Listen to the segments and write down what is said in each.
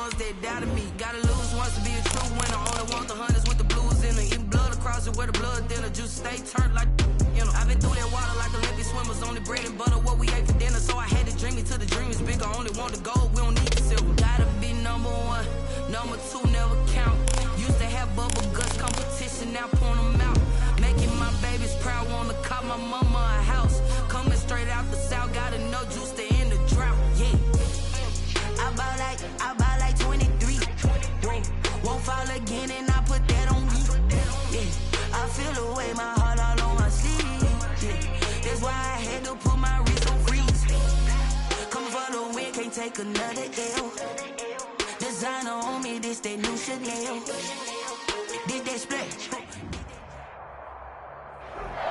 ones that doubted me. Gotta lose once to be a true winner. Only want the hunters with the blues in it. Eating blood across it where the blood thinner. Juice stay turned like, you know. I've been through that water like Olympic swimmers. Only bread and butter what we ate for dinner. So I had to dream it till the dream is bigger. Only want the gold, we don't need the silver. Gotta be number one, number two never count. Used to have bubble guts competition, now point them out. Making my babies proud, wanna cop my mama a house. Coming straight out the south, gotta know juice to end the drought. Yeah. I buy like 23. Won't fall again and I put that on me. Yeah. I feel the way, my heart all on my sleeve. Yeah. That's why I had to put my wrist on freeze. Coming for the win, can't take another L. Designer on me, this that new Chanel. This that splash.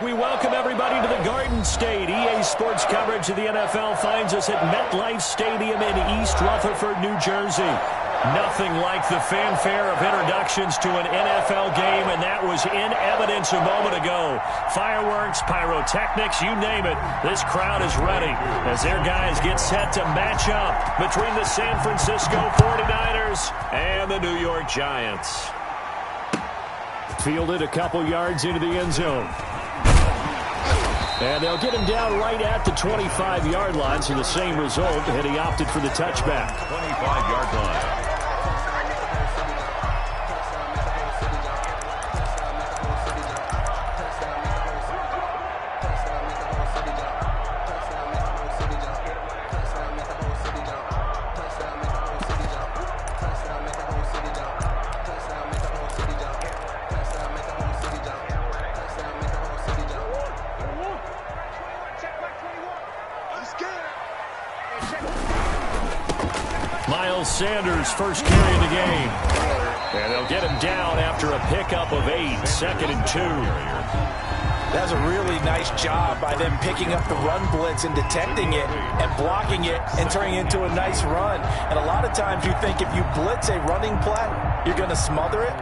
We welcome everybody to the Garden State. EA Sports coverage of the NFL finds us at MetLife Stadium in East Rutherford, New Jersey. Nothing like the fanfare of introductions to an NFL game, and that was in evidence a moment ago. Fireworks, pyrotechnics, you name it. This crowd is ready as their guys get set to match up between the San Francisco 49ers and the New York Giants. Fielded a couple yards into the end zone. And they'll get him down right at the 25-yard line, so the same result, and he opted for the touchback. 25-yard line. Sanders first carry of the game. And they'll get him down after a pickup of 8, 2nd and 2. That's a really nice job by them picking up the run blitz and detecting it and blocking it and turning it into a nice run. And a lot of times you think if you blitz a running play, you're going to smother it.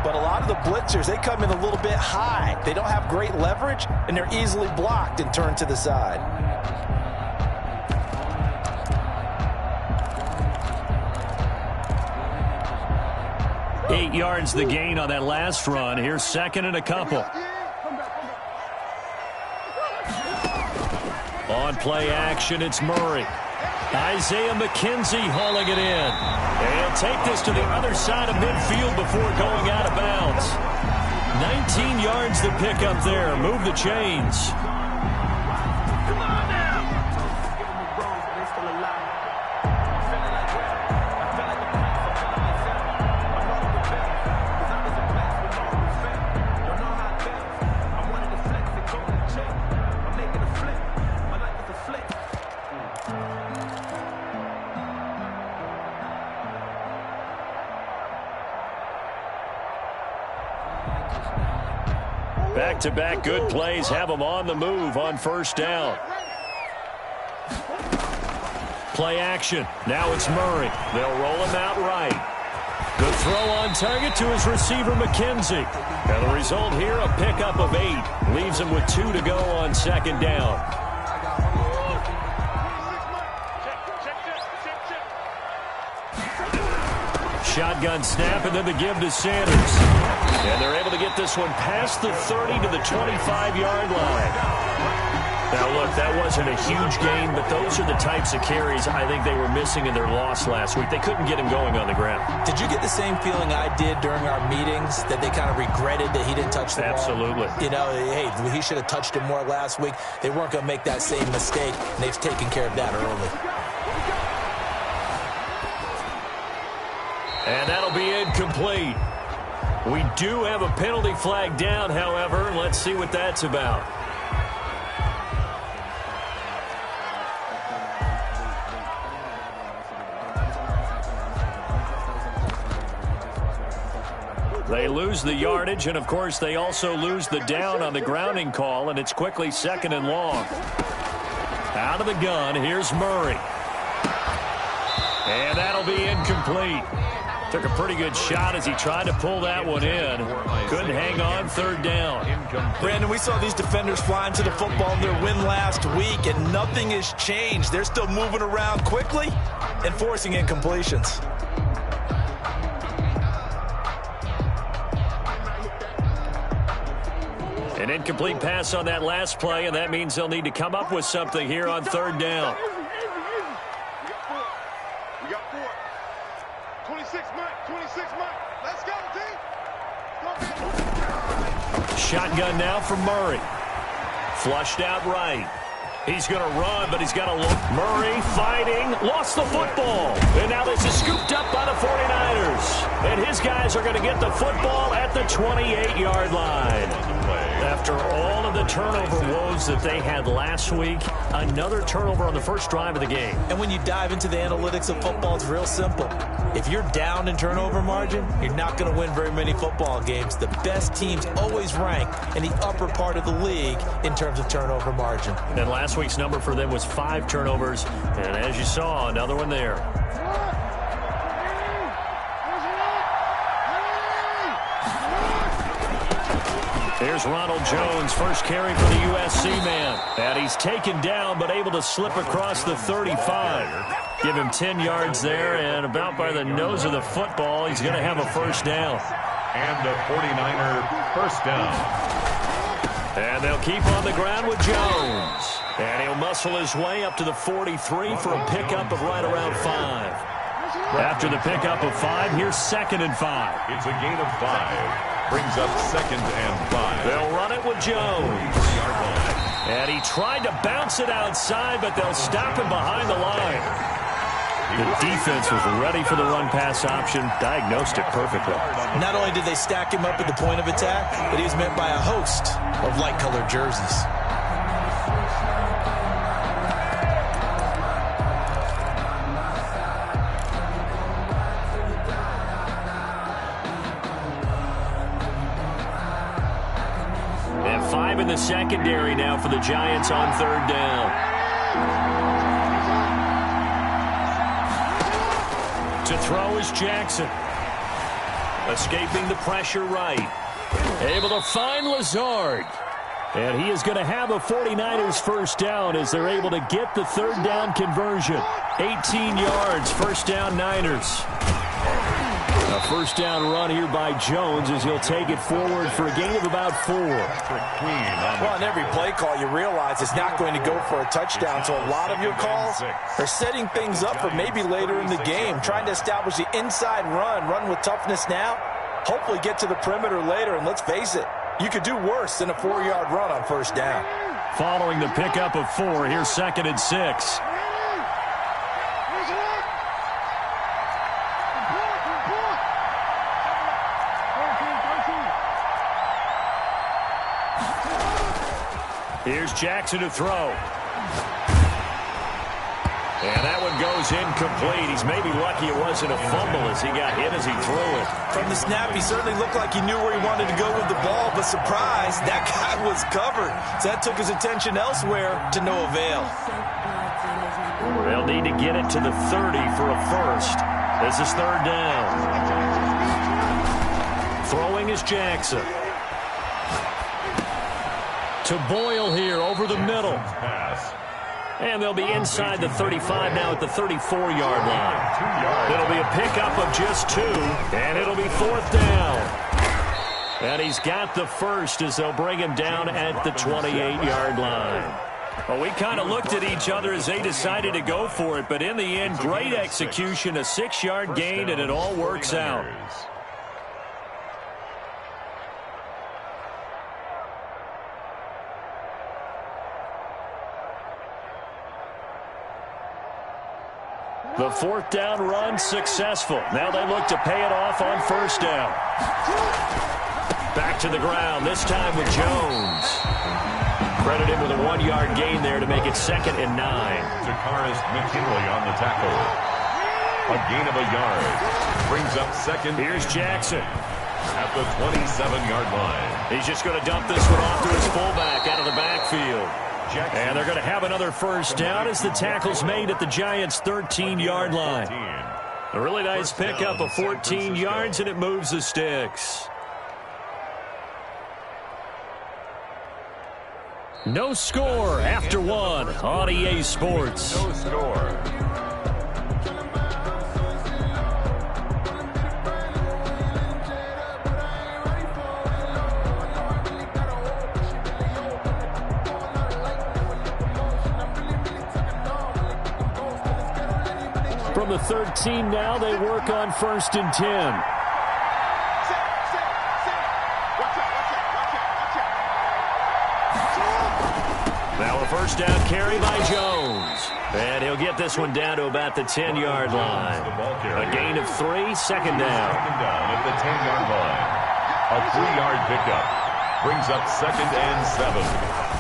But a lot of the blitzers, they come in a little bit high. They don't have great leverage, and they're easily blocked and turned to the side. 8 yards the gain on that last run. Here's 2nd and a couple. On play action, it's Murray. Isaiah McKenzie hauling it in. And take this to the other side of midfield before going out of bounds. 19 yards to pick up there. Move the chains. Back-to-back good plays have them on the move on first down. Play action. Now it's Murray. They'll roll him out right. Good throw on target to his receiver, McKenzie. And the result here, a pickup of 8. Leaves him with 2 to go on 2nd down. Shotgun snap, and then the give to Sanders. And they're able to get this one past the 30 to the 25-yard line. Now, look, that wasn't a huge gain, but those are the types of carries I think they were missing in their loss last week. They couldn't get him going on the ground. Did you get the same feeling I did during our meetings, that they kind of regretted that he didn't touch the ball? Absolutely. You know, hey, he should have touched it more last week. They weren't going to make that same mistake, and they've taken care of that early. And that'll be incomplete. We do have a penalty flag down, however. Let's see what that's about. They lose the yardage, and, of course, they also lose the down on the grounding call, and it's quickly 2nd and long. Out of the gun, here's Murray. And that'll be incomplete. Took a pretty good shot as he tried to pull that one in. Couldn't hang on, 3rd down. Brandon, we saw these defenders flying to the football in their win last week, and nothing has changed. They're still moving around quickly and forcing incompletions. An incomplete pass on that last play, and that means they'll need to come up with something here on third down. We got 4. 26 Mike. 26 Mike. Let's go, team. Shotgun now from Murray. Flushed out right. He's going to run, but he's got a look. Murray fighting, lost the football. And now this is scooped up by the 49ers. And his guys are going to get the football at the 28-yard line. After all of the turnover woes that they had last week, another turnover on the first drive of the game. And when you dive into the analytics of football, it's real simple. If you're down in turnover margin, you're not going to win very many football games. The best teams always rank in the upper part of the league in terms of turnover margin. And last week's number for them was 5 turnovers. And as you saw, another one there. Here's Ronald Jones, first carry for the USC man. And he's taken down, but able to slip across the 35. Give him 10 yards there, and about by the nose of the football, he's going to have a first down. And a 49er first down. And they'll keep on the ground with Jones. And he'll muscle his way up to the 43 for a pickup of right around 5. After the pickup of 5, here's 2nd and 5. It's a gain of 5. Brings up 2nd and 5. They'll run it with Jones. And he tried to bounce it outside, but they'll stop him behind the line. The defense was ready for the run-pass option, diagnosed it perfectly. Not only did they stack him up at the point of attack, but he was met by a host of light-colored jerseys. And 5 in the secondary now for the Giants on third down. To throw is Jackson. Escaping the pressure right. Able to find Lazard. And he is going to have a 49ers first down as they're able to get the third down conversion. 18 yards, first down Niners. A first down run here by Jones as he'll take it forward for a gain of about 4. Well, on every play call, you realize it's not going to go for a touchdown, so a lot of your calls are setting things up for maybe later in the game, trying to establish the inside run with toughness now, hopefully get to the perimeter later, and let's face it, you could do worse than a 4-yard run on first down. Following the pickup of 4, here's 2nd and 6. Here's Jackson to throw. And that one goes incomplete. He's maybe lucky it wasn't a fumble as he got hit as he threw it. From the snap, he certainly looked like he knew where he wanted to go with the ball, but surprise, that guy was covered. So that took his attention elsewhere to no avail. They'll need to get it to the 30 for a first. This is third down. Throwing is Jackson. To Boyle here over the middle. And they'll be inside the 35 now at the 34-yard line. It'll be a pickup of just 2, and it'll be 4th down. And he's got the first as they'll bring him down at the 28-yard line. Well, we kind of looked at each other as they decided to go for it, but in the end, great execution, a 6-yard gain, and it all works out. The 4th down run successful. Now they look to pay it off on first down. Back to the ground, this time with Jones. Credit him with a 1-yard gain there to make it 2nd and 9. Takaris McKinley on the tackle. A gain of a yard. Brings up 2nd. Here's Jackson. At the 27-yard line. He's just going to dump this one off to his fullback out of the backfield. And they're going to have another first down as the tackle's made at the Giants' 13-yard line. A really nice pickup of 14 yards, and it moves the sticks. No score after 1 on EA Sports. No score. the 13 now. They work on 1st and 10. Now a first down carry by Jones. And he'll get this one down to about the 10-yard line. A gain of 3, second down. Second down at the 10-yard line. A 3-yard pickup brings up 2nd and 7.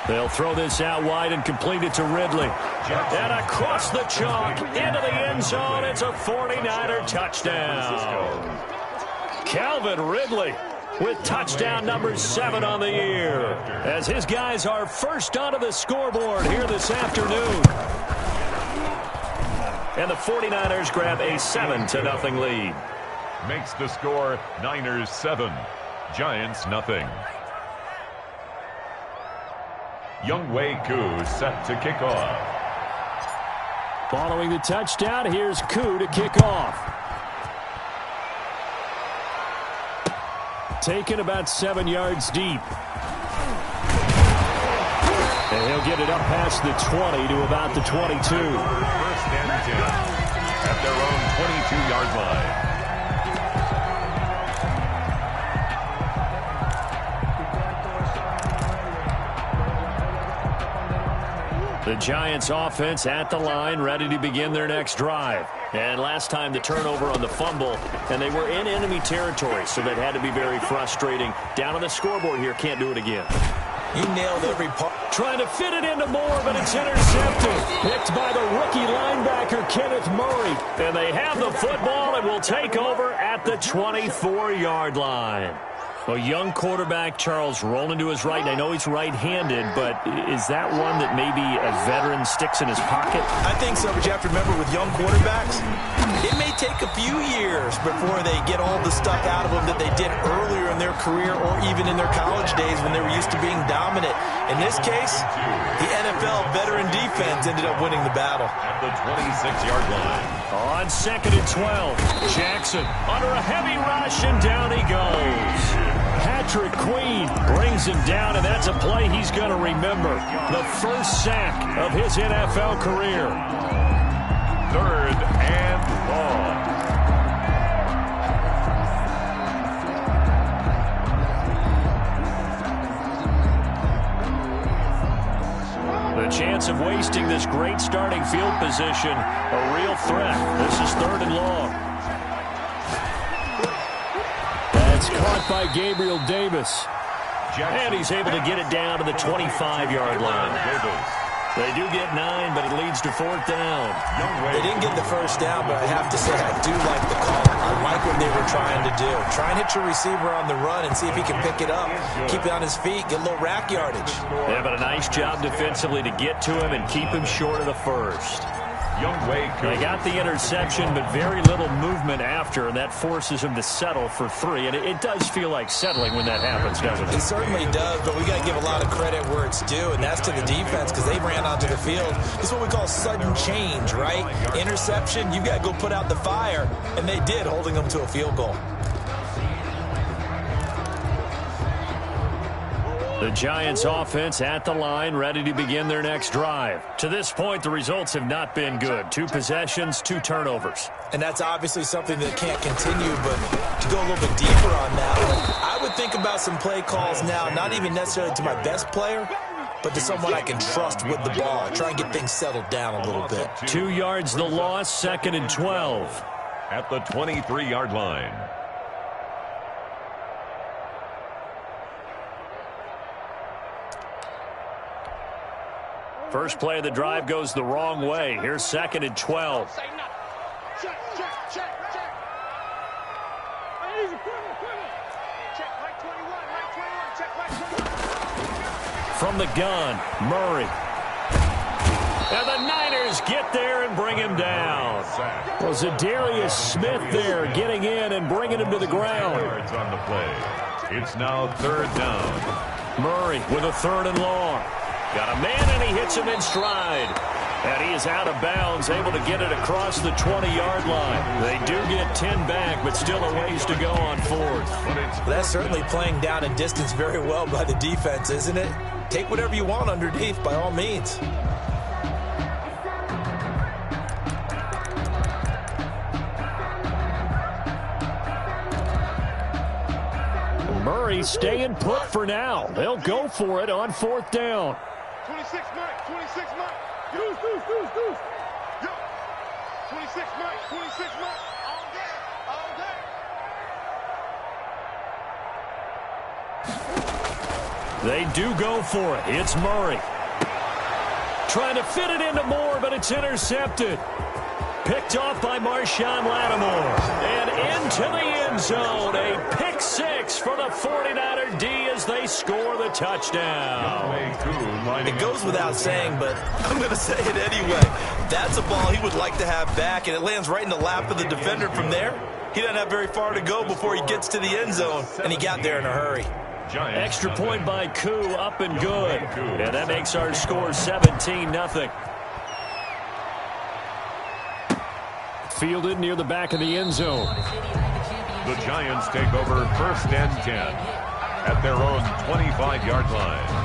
They'll throw this out wide and complete it to Ridley. And across the chalk into the end zone. It's a 49er touchdown. Calvin Ridley with touchdown number 7 on the year, as his guys are first onto the scoreboard here this afternoon. And the 49ers grab a 7-0 lead. Makes the score Niners 7, Giants nothing. Younghoe Koo set to kick off. Following the touchdown, here's Koo to kick off. Taken about 7 yards deep. And he'll get it up past the 20 to about the 22. 1st and 10 at their own 22-yard line. The Giants offense at the line, ready to begin their next drive. And last time the turnover on the fumble, and they were in enemy territory, so that had to be very frustrating. Down on the scoreboard here, can't do it again. He nailed every part. Trying to fit it into Moore, but it's intercepted. Picked by the rookie linebacker, Kenneth Murray. And they have the football and will take over at the 24-yard line. A young quarterback, Charles, rolling to his right. And I know he's right-handed, but is that one that maybe a veteran sticks in his pocket? I think so, but you have to remember with young quarterbacks, it may take a few years before they get all the stuff out of them that they did earlier in their career or even in their college days when they were used to being dominant. In this case, the NFL veteran defense ended up winning the battle. At the 26-yard line. On 2nd and 12, Jackson under a heavy rush, and down he goes. Patrick Queen brings him down, and that's a play he's going to remember. The first sack of his NFL career. 3rd and long. The chance of wasting this great starting field position, a real threat. This is 3rd and long. That's caught by Gabriel Davis. And he's able to get it down to the 25-yard line. They do get 9, but it leads to 4th down. They didn't get the first down, but I have to say I do like the call. I like what they were trying to do. Try and hit your receiver on the run and see if he can pick it up. Keep it on his feet, get a little rack yardage. Yeah, but a nice job defensively to get to him and keep him short of the first. They got the interception, but very little movement after, and that forces him to settle for 3. And it does feel like settling when that happens, doesn't it? It certainly does, but we got to give a lot of credit where it's due, and that's to the defense because they ran onto the field. This is what we call sudden change, right? Interception, you got to go put out the fire, and they did, holding them to a field goal. The Giants offense at the line, ready to begin their next drive. To this point, the results have not been good. 2 possessions, 2 turnovers. And that's obviously something that can't continue, but to go a little bit deeper on that one, I would think about some play calls now, not even necessarily to my best player, but to someone I can trust with the ball. Try and get things settled down a little bit. 2 yards the loss, 2nd and 12. At the 23-yard line. First play of the drive goes the wrong way. Here's 2nd and 12. From the gun, Murray. And the Niners get there and bring him down. Well, Zadarius Smith there getting in and bringing him to the ground. On the play. It's now 3rd down. Murray with a 3rd and long. Got a man, and he hits him in stride. And he is out of bounds, able to get it across the 20-yard line. They do get 10 back, but still a ways to go on 4th. That's certainly playing down and distance very well by the defense, isn't it? Take whatever you want underneath, by all means. Murray staying put for now. They'll go for it on 4th down. 26 Mike, 26 Mike. Deuce. Yo. 26 Mike, 26 Mike. All day. They do go for it. It's Murray. Trying to fit it into Moore, but it's intercepted. Picked off by Marshawn Lattimore. And into the end zone. A pick six for the 49er D as they score the touchdown. It goes without saying, but I'm going to say it anyway. That's a ball he would like to have back, and it lands right in the lap of the defender from there. He doesn't have very far to go before he gets to the end zone, and he got there in a hurry. Extra point by Koo, up and good. And that makes our score 17-0. Fielded near the back of the end zone. The Giants take over 1st and 10 at their own 25-yard line.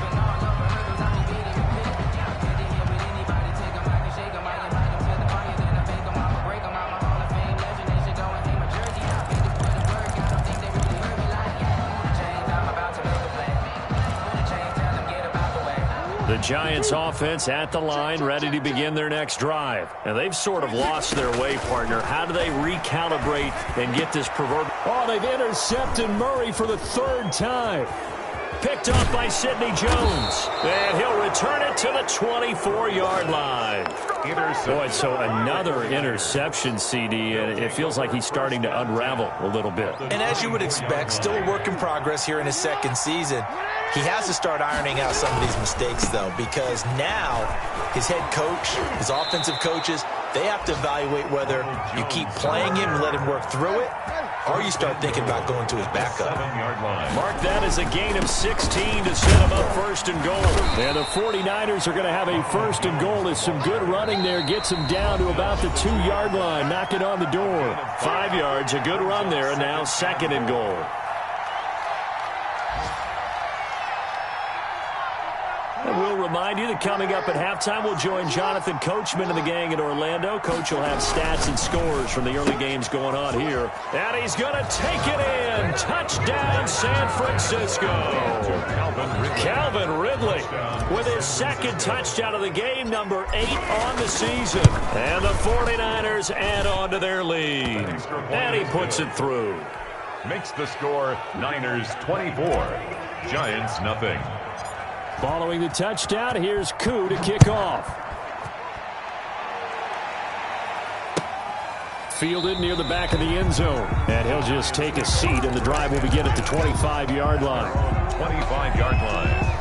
The Giants offense at the line, ready to begin their next drive. And they've sort of lost their way, partner. How do they recalibrate and get this proverbial? Oh, they've intercepted Murray for the 3rd time. Picked off by Sidney Jones. And he'll return it to the 24-yard line. Boy, so another interception, CD, and it feels like he's starting to unravel a little bit. And as you would expect, still a work in progress here in his 2nd season. He has to start ironing out some of these mistakes, though, because now his head coach, his offensive coaches, they have to evaluate whether you keep playing him and let him work through it, or you start thinking about going to his backup. Mark that as a gain of 16 to set him up 1st and goal. And the 49ers are going to have a 1st and goal as some good running there gets him down to about the 2-yard line, knocking on the door. 5 yards, a good run there, and now 2nd and goal. And we'll remind you that coming up at halftime, we'll join Jonathan Coachman and the gang in Orlando. Coach will have stats and scores from the early games going on here. And he's going to take it in. Touchdown, San Francisco. Calvin Ridley with his 2nd touchdown of the game, number 8 on the season. And the 49ers add on to their lead. And he puts it through. Makes the score Niners 24, Giants nothing. Following the touchdown, here's Koo to kick off. Fielded near the back of the end zone. And he'll just take a seat, and the drive will begin at the 25-yard line. 25-yard line.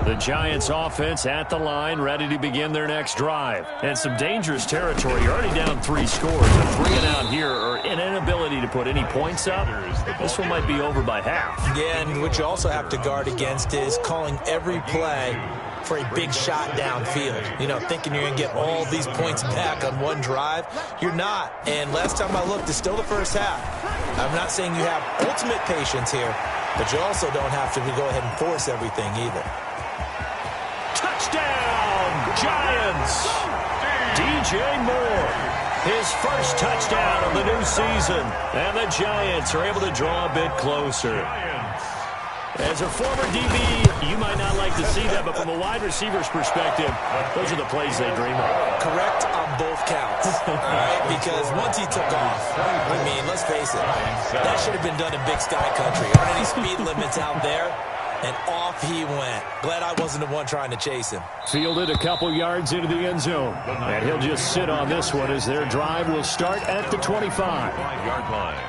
The Giants offense at the line, ready to begin their next drive. And some dangerous territory. You're already down 3 scores. A 3-and-out here, or an inability to put any points up. This one might be over by half. Yeah, and what you also have to guard against is calling every play for a big shot downfield. You know, thinking you're going to get all these points back on one drive. You're not. And last time I looked, it's still the first half. I'm not saying you have ultimate patience here, but you also don't have to go ahead and force everything either. Touchdown, Giants! DJ Moore, his 1st touchdown of the new season. And the Giants are able to draw a bit closer. As a former DB, you might not like to see that, but from a wide receiver's perspective, those are the plays they dream of. Correct on both counts, all right? Because once he took off, I mean, let's face it, that should have been done in Big Sky Country. Aren't any speed limits out there? And off he went. Glad I wasn't the one trying to chase him. Fielded a couple yards into the end zone. And he'll just sit on this one as their drive will start at the 25-yard line.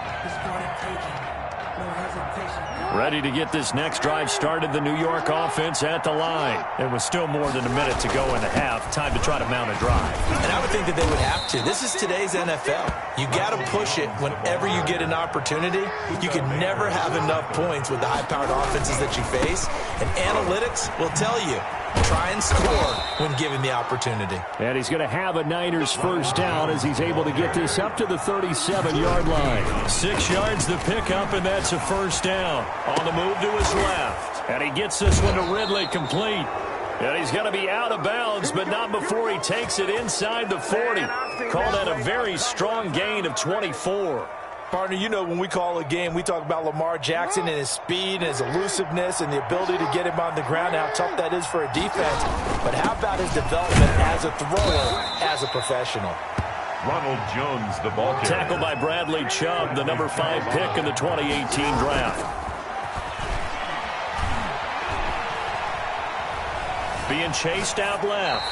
Ready to get this next drive started, the New York offense at the line. And with still more than a minute to go in the half, time to try to mount a drive. And I would think that they would have to. This is today's NFL. You got to push it whenever you get an opportunity. You can never have enough points with the high-powered offenses that you face. And analytics will tell you, try and score when given the opportunity. And he's going to have a Niners 1st down as he's able to get this up to the 37-yard line. 6 yards the pickup, and that's a 1st down. On the move to his left. And he gets this one to Ridley complete. And he's going to be out of bounds, but not before he takes it inside the 40. Call that a very strong gain of 24. Partner, you know when we call a game, we talk about Lamar Jackson and his speed and his elusiveness and the ability to get him on the ground, how tough that is for a defense. But how about his development as a thrower, as a professional? Ronald Jones, the ball carrier. Tackled by Bradley Chubb, the number 5 pick in the 2018 draft. Being chased out left.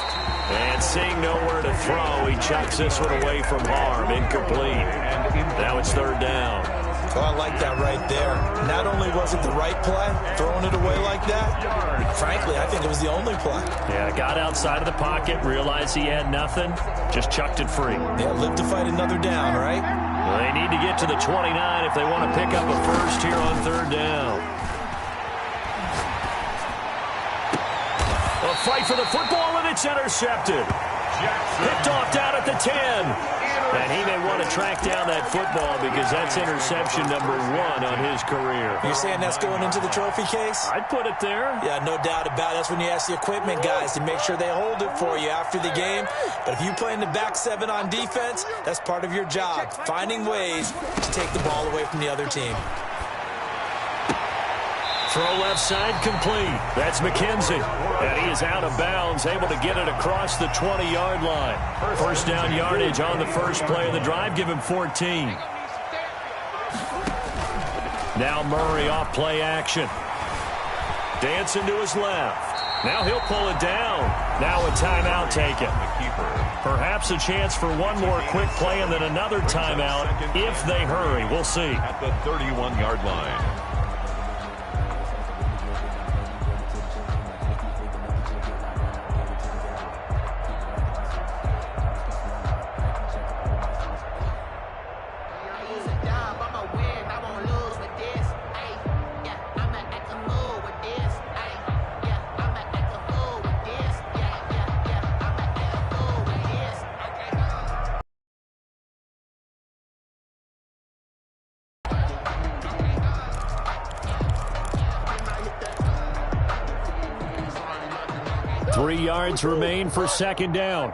And seeing nowhere to throw, he chucks this one away from harm. Incomplete. Now it's third down. Oh, I like that right there. Not only was it the right play, throwing it away like that, frankly, I think it was the only play. Yeah, got outside of the pocket, realized he had nothing, just chucked it free. Yeah, live to fight another down, right? Well, they need to get to the 29 if they want to pick up a first here on third down. A fight for the football, and it's intercepted. Picked off down at the 10. And he may want to track down that football because that's interception number 1 on his career. You're saying that's going into the trophy case? I'd put it there. Yeah, no doubt about it. That's when you ask the equipment guys to make sure they hold it for you after the game. But if you play in the back 7 on defense, that's part of your job, finding ways to take the ball away from the other team. Throw left side complete. That's McKenzie. And he is out of bounds, able to get it across the 20-yard line. First down yardage on the first play of the drive. Give him 14. Now Murray off play action. Dancing to his left. Now he'll pull it down. Now a timeout taken. Perhaps a chance for one more quick play and then another timeout if they hurry. We'll see. At the 31-yard line. Yards remain for second down.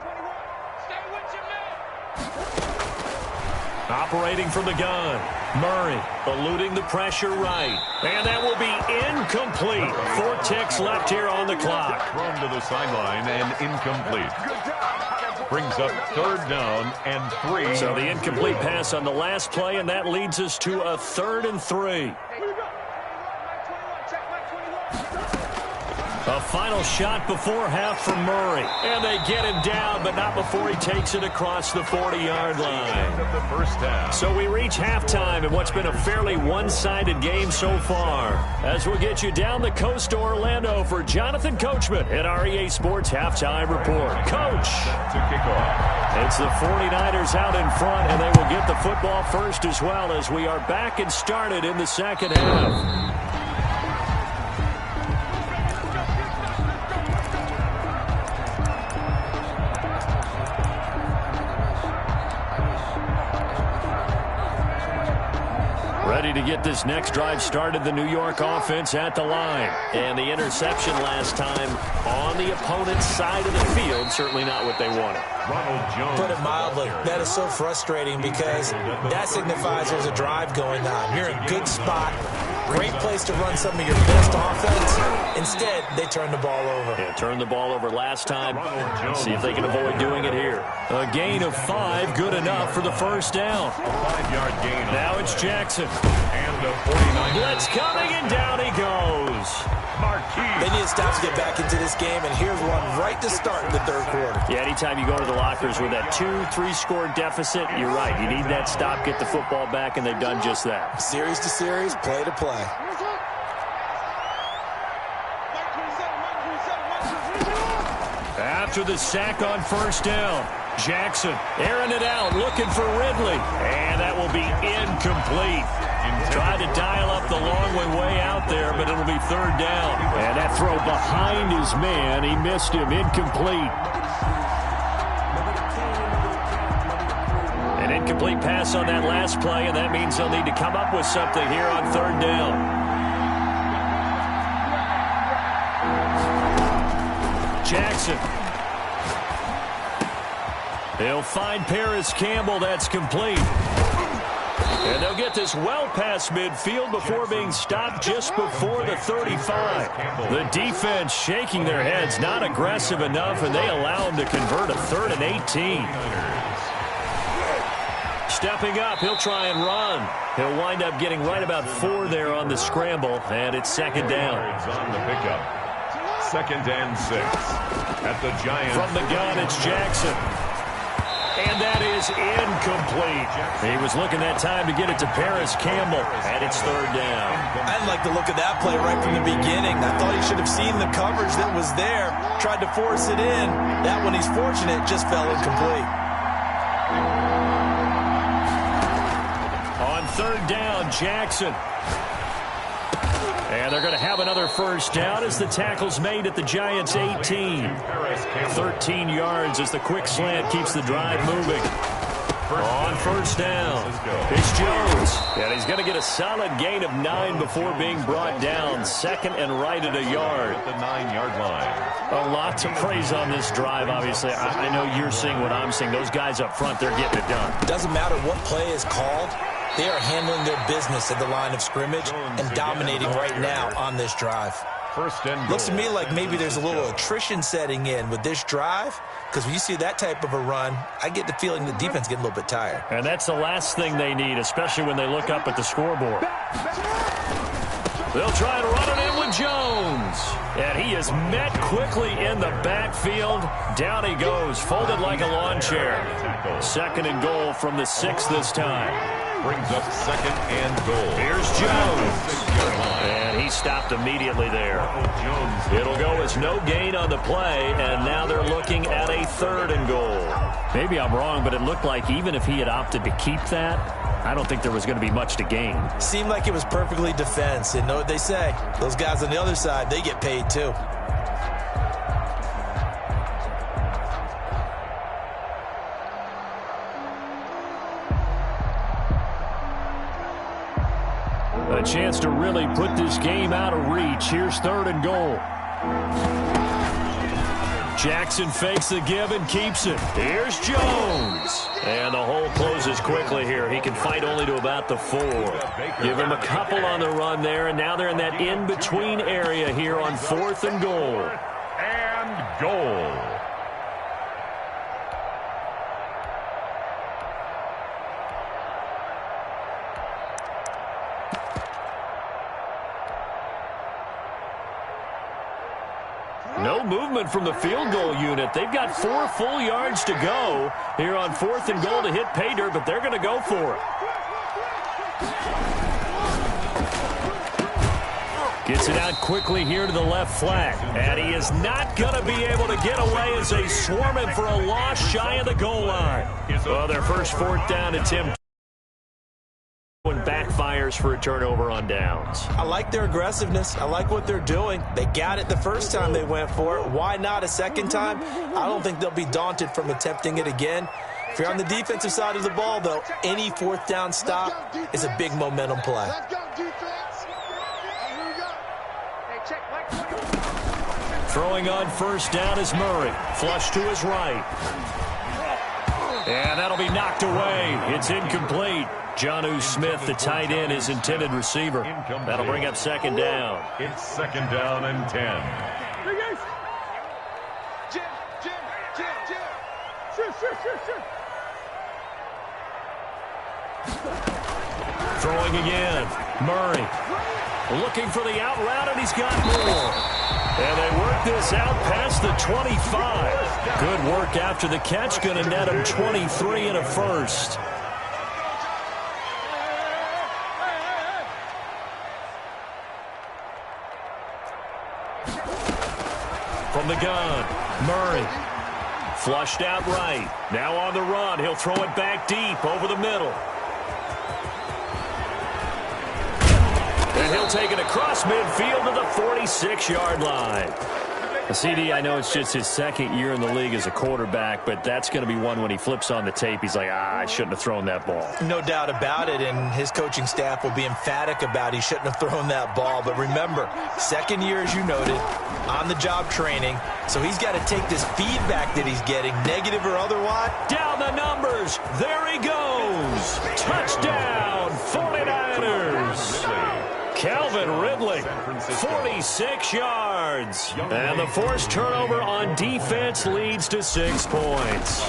Operating from the gun. Murray eluding the pressure right. And that will be incomplete. 4 ticks left here on the clock. Thrown to the sideline and incomplete. Brings up third down and 3. So the incomplete pass on the last play, and that leads us to a 3rd and 3. A final shot before half from Murray. And they get him down, but not before he takes it across the 40-yard line. So we reach halftime in what's been a fairly one-sided game so far. As we'll get you down the coast to Orlando for Jonathan Coachman at our EA Sports Halftime Report. Coach! To kick off. It's the 49ers out in front, and they will get the football first as well as we are back and started in the second half. Ready to get this next drive started, the New York offense at the line. And the interception last time on the opponent's side of the field, certainly not what they wanted. Ronald Jones. Put it mildly, that is so frustrating because that signifies there's a drive going on. You're in a good spot, great place to run some of your best offense. Instead, they turn the ball over. Yeah, turned the ball over last time. See if they can avoid doing it here. A gain of 5, good enough for the first down. 5-yard gain. Now it's Jackson. And a 49. Blitz coming, and down he goes. They need to stop to get back into this game, and here's one right to start in the third quarter. Yeah, anytime you go to the lockers with that 2-3 score deficit, you're right. You need that stop, get the football back, and they've done just that. Series to series, play to play. After the sack on first down, Jackson airing it out, looking for Ridley. And that will be incomplete. Tried to dial up the long way out there, but it'll be third down. And that throw behind his man, he missed him, incomplete. An incomplete pass on that last play, and that means they'll need to come up with something here on third down. Jackson. He'll find Paris Campbell. That's complete. And they'll get this well past midfield before being stopped just before the 35. The defense shaking their heads, not aggressive enough, and they allow him to convert a 3rd and 18. Stepping up, he'll try and run. He'll wind up getting right about 4 there on the scramble, and it's 2nd down. On the pickup. 2nd and 6. At the Giants. From the gun, it's Jackson. And that is incomplete. He was looking that time to get it to Paris Campbell, and it's 3rd down. I didn't like the look of that play right from the beginning. I thought he should have seen the coverage that was there, tried to force it in. That one, he's fortunate, just fell incomplete. On 3rd down, Jackson. And they're going to have another 1st down as the tackle's made at the Giants' 18. 13 yards as the quick slant keeps the drive moving. On 1st down, it's Jones. And he's going to get a solid gain of 9 before being brought down. 2nd and right at a yard. At the 9-yard line. A lot to praise on this drive, obviously. I know you're seeing what I'm seeing. Those guys up front, they're getting it done. Doesn't matter what play is called. They are handling their business at the line of scrimmage and dominating right now on this drive. 1st and goal. Looks to me like maybe there's a little attrition setting in with this drive, because when you see that type of a run, I get the feeling the defense getting a little bit tired. And that's the last thing they need, especially when they look up at the scoreboard. They'll try to run it in with Jones. And he is met quickly in the backfield. Down he goes, folded like a lawn chair. 2nd and goal from the 6 this time. Brings up 2nd and goal. Here's Jones. And he stopped immediately there. It'll go as no gain on the play, and now they're looking at a 3rd and goal. Maybe I'm wrong, but it looked like even if he had opted to keep that, I don't think there was going to be much to gain. Seemed like it was perfectly defense, and know what they say. Those guys on the other side, they get paid too. A chance to really put this game out of reach. Here's 3rd and goal. Jackson fakes the give and keeps it. Here's Jones. And the hole closes quickly here. He can fight only to about the 4. Give him a couple on the run there, and now they're in that in-between area here on 4th and goal. And goal. No movement from the field goal unit. They've got 4 full yards to go here on 4th and goal to hit pay dirt, but they're going to go for it. Gets it out quickly here to the left flat. And he is not going to be able to get away as they swarm him for a loss shy of the goal line. Well, their first 4th down attempt backfires for a turnover on downs. I like their aggressiveness. I like what they're doing. They got it the first time they went for it. Why not a second time? I don't think they'll be daunted from attempting it again. If you're on the defensive side of the ball, though, any 4th down stop is a big momentum play. Throwing on 1st down is Murray. Flush to his right. And that'll be knocked away. It's incomplete. Jonnu Smith, the tight end, his intended receiver. That'll bring up 2nd down. It's 2nd down and 10. Throwing again. Murray looking for the out route, and he's got more. And they work this out past the 25. Good work after the catch. Going to net him 23 and a 1st. From the gun, Murray. Flushed out right. Now on the run. He'll throw it back deep over the middle. And he'll take it across midfield to the 46-yard line. CD, I know it's just his second year in the league as a quarterback, but that's going to be one when he flips on the tape. He's like, I shouldn't have thrown that ball. No doubt about it, and his coaching staff will be emphatic about he shouldn't have thrown that ball. But remember, second year, as you noted, on-the-job training, so he's got to take this feedback that he's getting, negative or otherwise. Down the numbers. There he goes. Touchdown, 49ers. Calvin Ridley, 46 yards. And the forced turnover on defense leads to 6 points.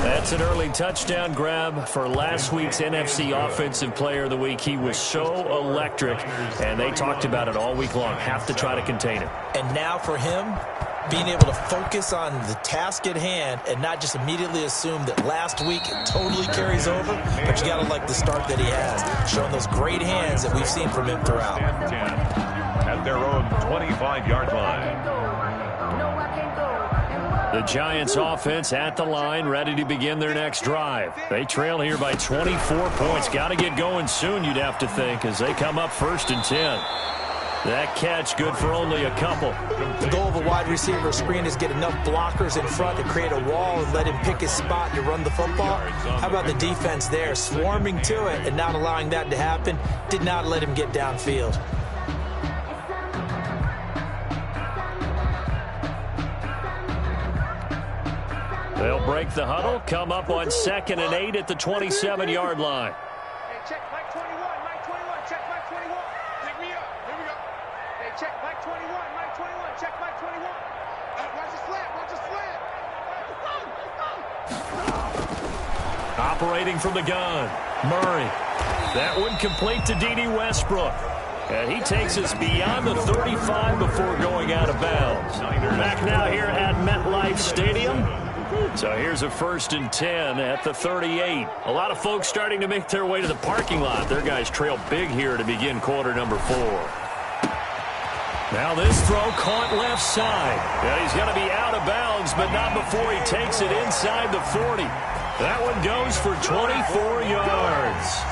That's an early touchdown grab for last week's NFC Offensive Player of the Week. He was so electric, and they talked about it all week long. Have to try to contain him. And now for him, being able to focus on the task at hand and not just immediately assume that last week it totally carries over, but you got to like the start that he has, showing those great hands that we've seen from him throughout. At their own 25-yard line. The Giants offense at the line, ready to begin their next drive. They trail here by 24 points. Got to get going soon, you'd have to think, as they come up 1st and 10. That catch good for only a couple. The goal of a wide receiver screen is get enough blockers in front to create a wall and let him pick his spot to run the football. How about the defense there, swarming to it and not allowing that to happen? Did not let him get downfield. They'll break the huddle, come up on 2nd and 8 at the 27-yard line. Hey, check Mike 21, Mike 21, check Mike 21. Pick me up. Here we go. Hey, check Mike 21, Mike 21, check Mike 21. Watch the slant, watch the slant. Operating from the gun, Murray. That one complete to D.D. Westbrook. And he takes us beyond the 35 before going out of bounds. Back now here at MetLife Stadium. So here's a 1st and 10 at the 38. A lot of folks starting to make their way to the parking lot. Their guys trail big here to begin quarter number 4. Now this throw caught left side. Yeah, he's going to be out of bounds, but not before he takes it inside the 40. That one goes for 24 yards.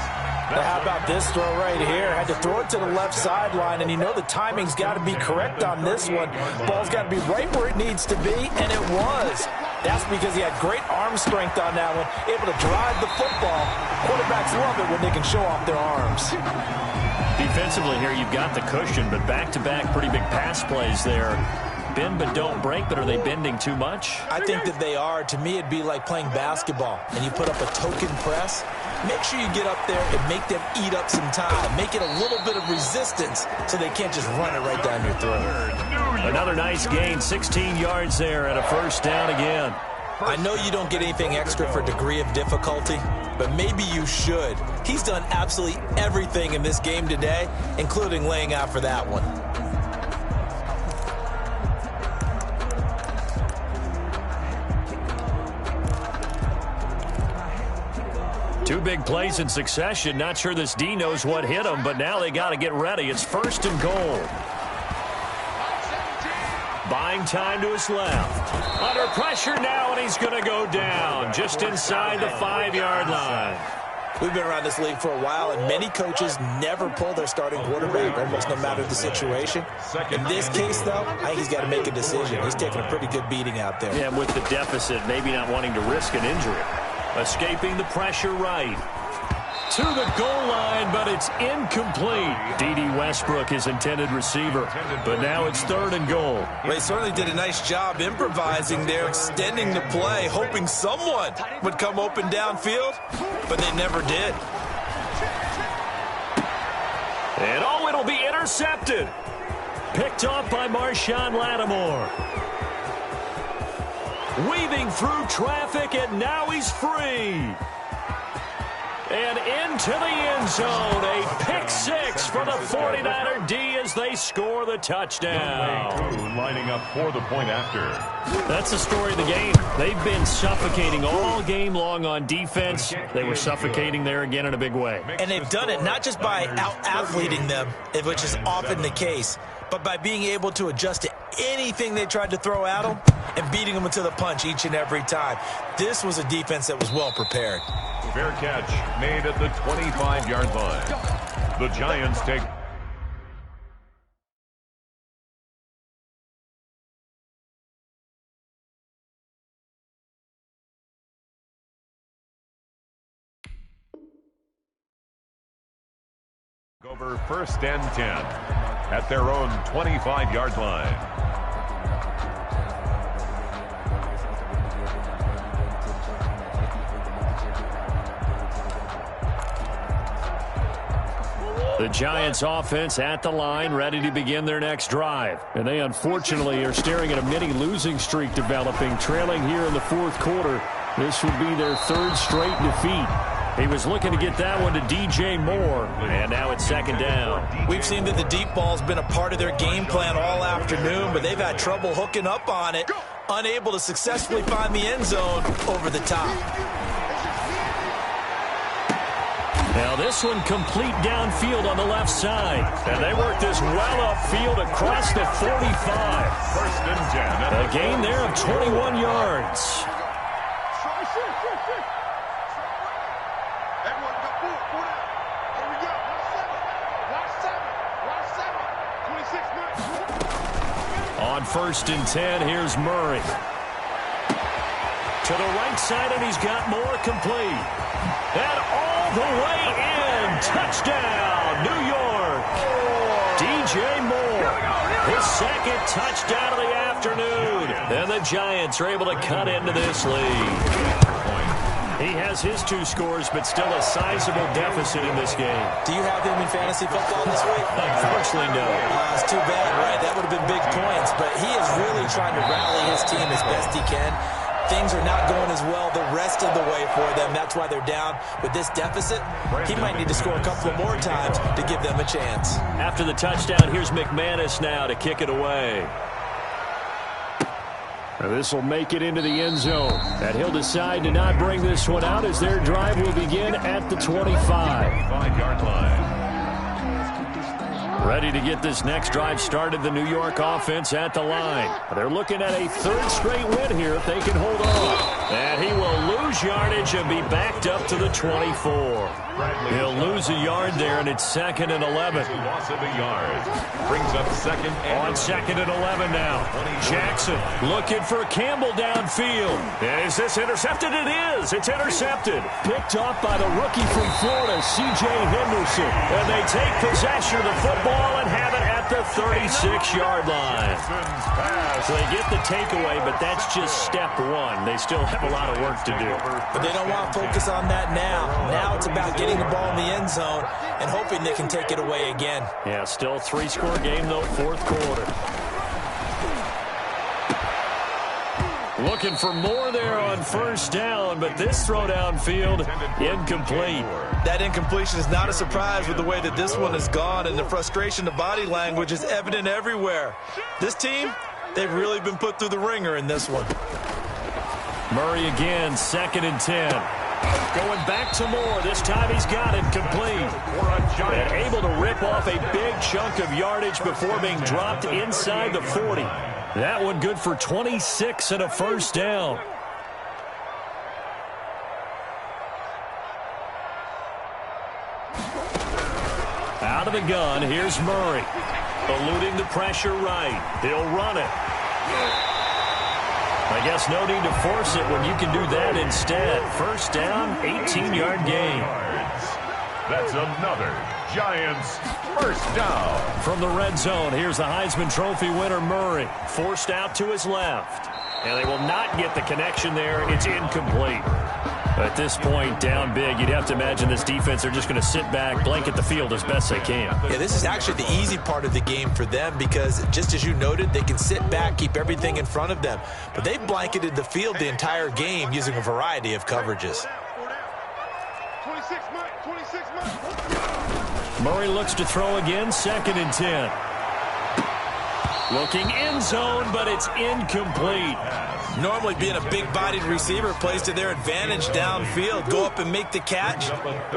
How about this throw right here? Had to throw it to the left sideline, and you know the timing's got to be correct on this one. Ball's got to be right where it needs to be, and it was. That's because he had great arm strength on that one, able to drive the football. Quarterbacks love it when they can show off their arms. Defensively here, you've got the cushion, but back-to-back pretty big pass plays there. Bend but don't break, but are they bending too much? I think that they are. To me, it'd be like playing basketball, and you put up a token press. Make sure you get up there and make them eat up some time. Make it a little bit of resistance so they can't just run it right down your throat. Another nice gain, 16 yards there and a 1st down again. I know you don't get anything extra for degree of difficulty, but maybe you should. He's done absolutely everything in this game today, including laying out for that one. Two big plays in succession. Not sure this D knows what hit him, but now they got to get ready. It's 1st and goal. Buying time to his left. Under pressure now, and he's going to go down just inside the 5-yard line. We've been around this league for a while, and many coaches never pull their starting quarterback, almost no matter the situation. In this case, though, I think he's got to make a decision. He's taking a pretty good beating out there. Yeah, with the deficit, maybe not wanting to risk an injury. Escaping the pressure right. To the goal line, but it's incomplete. D.D. Westbrook, his intended receiver. But now it's 3rd and goal. Well, they certainly did a nice job improvising there, extending the play, hoping someone would come open downfield, but they never did. And oh, it'll be intercepted. Picked off by Marshawn Lattimore. Weaving through traffic, and now he's free. And into the end zone, a pick 6 for the 49er D as they score the touchdown. Lining up for the point after. That's the story of the game. They've been suffocating all game long on defense. They were suffocating there again in a big way. And they've done it not just by out-athleting them, which is often the case, but by being able to adjust to anything they tried to throw at them and beating them into the punch each and every time. This was a defense that was well prepared. Fair catch made at the 25-yard line. The Giants take Over 1st and 10 at their own 25-yard line. The Giants offense at the line, ready to begin their next drive. And they unfortunately are staring at a mini losing streak developing, trailing here in the 4th quarter. This would be their 3rd straight defeat. He was looking to get that one to DJ Moore, and now it's 2nd down. We've seen that the deep ball's been a part of their game plan all afternoon, but they've had trouble hooking up on it, unable to successfully find the end zone over the top. Now this one complete downfield on the left side. And they work this well upfield across the 45. 1st and 10. A gain there of 21 yards. On 1st and 10, here's Murray. To the right side, and he's got more complete. And all the way in. Touchdown, New York. DJ Moore. His 2nd touchdown of the afternoon. And the Giants are able to cut into this lead. He has his 2 scores, but still a sizable deficit in this game. Do you have him in fantasy football this week? Unfortunately, no. It's too bad, right? That would have been big points, but he is really trying to rally his team as best he can. Things are not going as well the rest of the way for them. That's why they're down with this deficit. He might need to score a couple of more times to give them a chance. After the touchdown, here's McManus now to kick it away. This will make it into the end zone. And he'll decide to not bring this one out as their drive will begin at the 25-yard line. Ready to get this next drive started, the New York offense at the line. They're looking at a 3rd straight win here if they can hold on. And he will lose yardage and be backed up to the 24. He'll lose a yard there, and it's 2nd and 11. Loss of a yard. Brings up 2nd and On 2nd and 11 now. Jackson looking for Campbell downfield. Is this intercepted? It is. It's intercepted. Picked off by the rookie from Florida, C.J. Henderson. And they take possession of the football and have it at the 36-yard line. So they get the takeaway, but that's just step 1. They still have a lot of work to do. But they don't want to focus on that now. Now it's about getting the ball in the end zone and hoping they can take it away again. Yeah, still 3-score game, though, 4th quarter. Looking for more there on 1st down, but this throw downfield, incomplete. That incompletion is not a surprise with the way that this one has gone, and the frustration, the body language is evident everywhere. This team, they've really been put through the ringer in this one. Murray again, 2nd and 10. Going back to Moore. This time he's got it complete. And able to rip off a big chunk of yardage before being dropped inside the 40. That one good for 26 and a 1st down. Out of the gun, here's Murray. Eluding the pressure right. He'll run it. I guess no need to force it when you can do that instead. 1st down, 18-yard gain. That's another Giants 1st down. From the red zone, here's the Heisman Trophy winner Murray. Forced out to his left. And they will not get the connection there. It's incomplete. At this point, down big, you'd have to imagine this defense, they're just going to sit back, blanket the field as best they can. Yeah, this is actually the easy part of the game for them because, just as you noted, they can sit back, keep everything in front of them. But they've blanketed the field the entire game using a variety of coverages. Murray looks to throw again, 2nd and 10. Looking end zone, but it's incomplete. Normally being a big-bodied receiver plays to their advantage downfield. Go up and make the catch,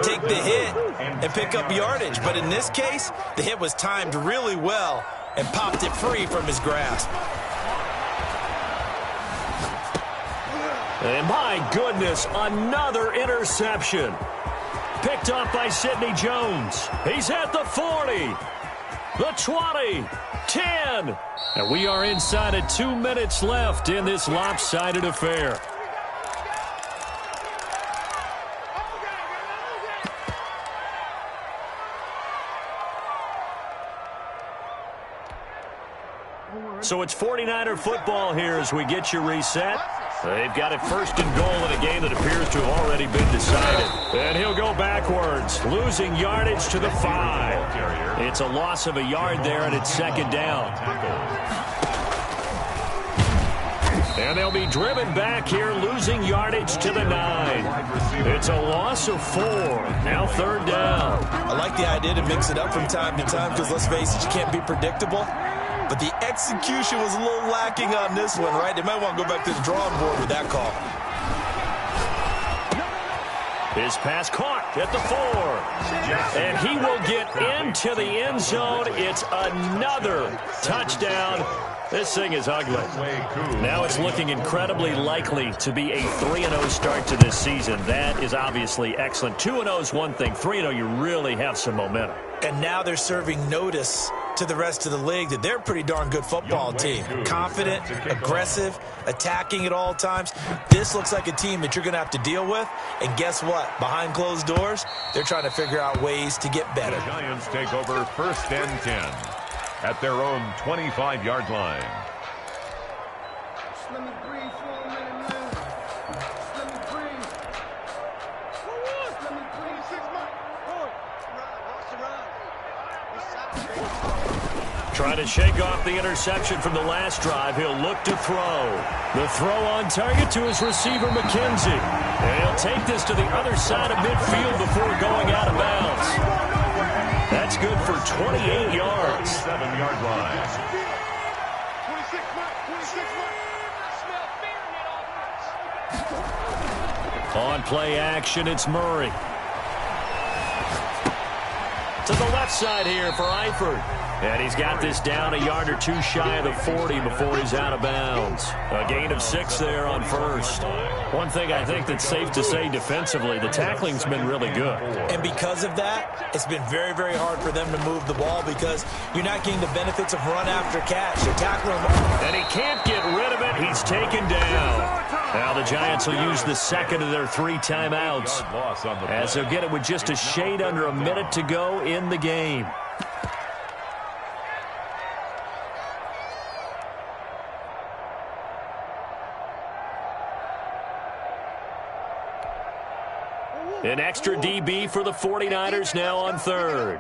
take the hit, and pick up yardage. But in this case, the hit was timed really well and popped it free from his grasp. And my goodness, another interception. Picked up by Sidney Jones. He's at the 40, the 20, 10. And we are inside of 2 minutes left in this lopsided affair. So it's 49er football here as we get you reset. They've got it first and goal in a game that appears to have already been decided. And he'll go backwards, losing yardage to the 5. It's a loss of a yard there, and it's second down. And they'll be driven back here, losing yardage to the 9. It's a loss of 4. Now third down. I like the idea to mix it up from time to time because, let's face it, you can't be predictable. But the execution was a little lacking on this one, right? They might want to go back to the drawing board with that call. His pass caught at the 4. And he will get into the end zone. It's another touchdown. This thing is ugly. Now it's looking incredibly likely to be a 3-0 start to this season. That is obviously excellent. 2-0 is one thing. 3-0, you really have some momentum. And now they're serving notice to the rest of the league that they're a pretty darn good football team. Confident, aggressive, attacking at all times. This looks like a team that you're going to have to deal with. And guess what? Behind closed doors, they're trying to figure out ways to get better. The Giants take over first and 10 at their own 25-yard line. Just let me breathe for a minute, man. Just let me breathe. Just let me breathe. 6 months. Trying to shake off the interception from the last drive. He'll look to throw. The throw on target to his receiver, McKenzie. And he'll take this to the other side of midfield before going out of bounds. That's good for 28 yards. 7-yard line. 26 months. On play action, it's Murray. To the left side here for Eifert. And he's got this down a yard or two shy of the 40 before he's out of bounds. A gain of 6 there on first. One thing I think that's safe to say defensively, the tackling's been really good. And because of that, it's been very, very hard for them to move the ball because you're not getting the benefits of run after catch. You're tackling them. And he can't get rid of it. He's taken down. Now the Giants will use the second of their 3 timeouts as they'll get it with just a shade under a minute to go in the game. An extra DB for the 49ers now on third.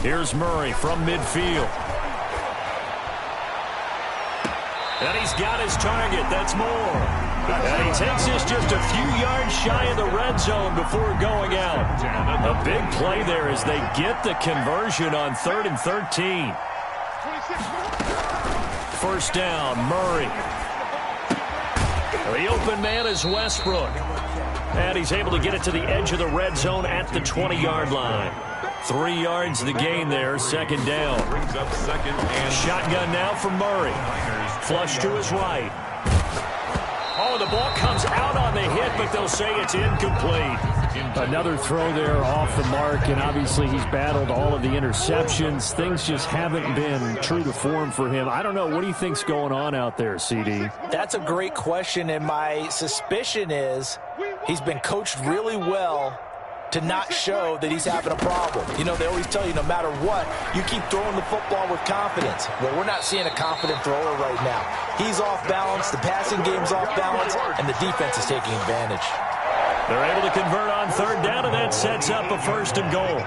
Here's Murray from midfield. And he's got his target. That's more. And he takes this just a few yards shy of the red zone before going out. A big play there as they get the conversion on 3rd and 13. First down, Murray. The open man is Westbrook. And he's able to get it to the edge of the red zone at the 20-yard line. 3 yards the gain there, second down. Brings up second and shotgun now for Murray. Flush to his right. Oh, the ball comes out on the hit, but they'll say it's incomplete. Another throw there off the mark, and obviously he's battled all of the interceptions. Things just haven't been true to form for him. I don't know. What do you think's going on out there, CD? That's a great question, and my suspicion is he's been coached really well to not show that he's having a problem. You know, they always tell you no matter what, you keep throwing the football with confidence. Well, we're not seeing a confident thrower right now. He's off balance, the passing game's off balance, and the defense is taking advantage. They're able to convert on third down, and that sets up a first and goal.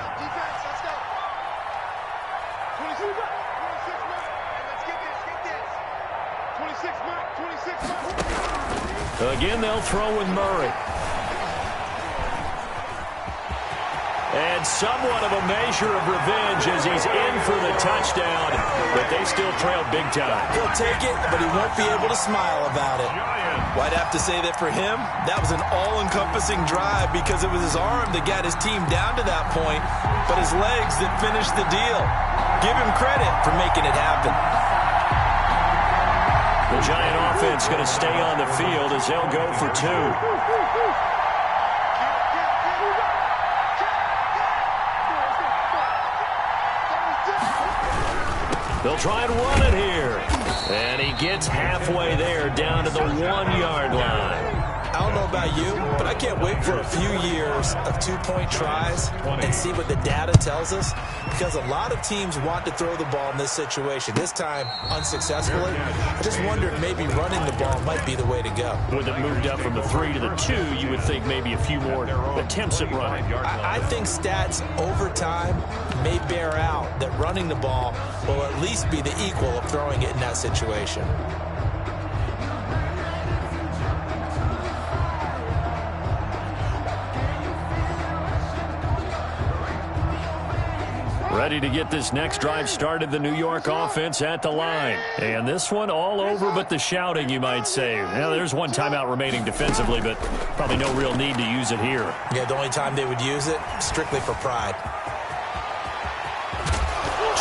Again, they'll throw with Murray. And somewhat of a measure of revenge as he's in for the touchdown, but they still trail big time. He'll take it, but he won't be able to smile about it. Well, I'd have to say that for him, that was an all-encompassing drive because it was his arm that got his team down to that point, but his legs that finished the deal. Give him credit for making it happen. The Giant offense going to stay on the field as they'll go for 2. They'll try and run it here. And he gets halfway there down to the 1-yard line. I don't know about you, but I can't wait for a few years of two-point tries and see what the data tells us, because a lot of teams want to throw the ball in this situation. This time, unsuccessfully. I just wonder if maybe running the ball might be the way to go. With it moved up from the 3 to the 2, you would think maybe a few more attempts at running. I think stats over time may bear out that running the ball will at least be the equal of throwing it in that situation. Ready to get this next drive started, the New York offense at the line. And this one all over but the shouting, you might say. Now, there's one timeout remaining defensively, but probably no real need to use it here. Yeah, the only time they would use it, strictly for pride.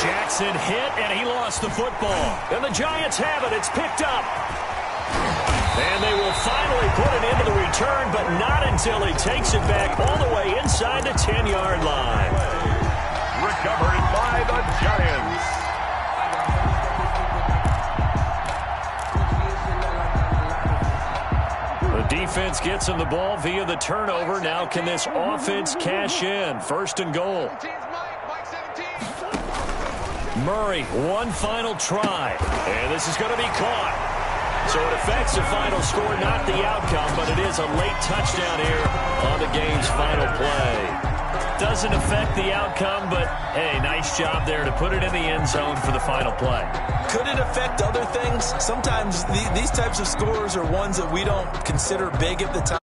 Jackson hit, and he lost the football. And the Giants have it. It's picked up. And they will finally put it into the return, but not until he takes it back all the way inside the 10-yard line. Recovered by the Giants. The defense gets him the ball via the turnover. Now can this offense cash in? First and goal. Murray, one final try. And this is going to be caught. So it affects the final score, not the outcome, but it is a late touchdown here on the game's final play. Doesn't affect the outcome, but, hey, nice job there to put it in the end zone for the final play. Could it affect other things? Sometimes these types of scores are ones that we don't consider big at the time.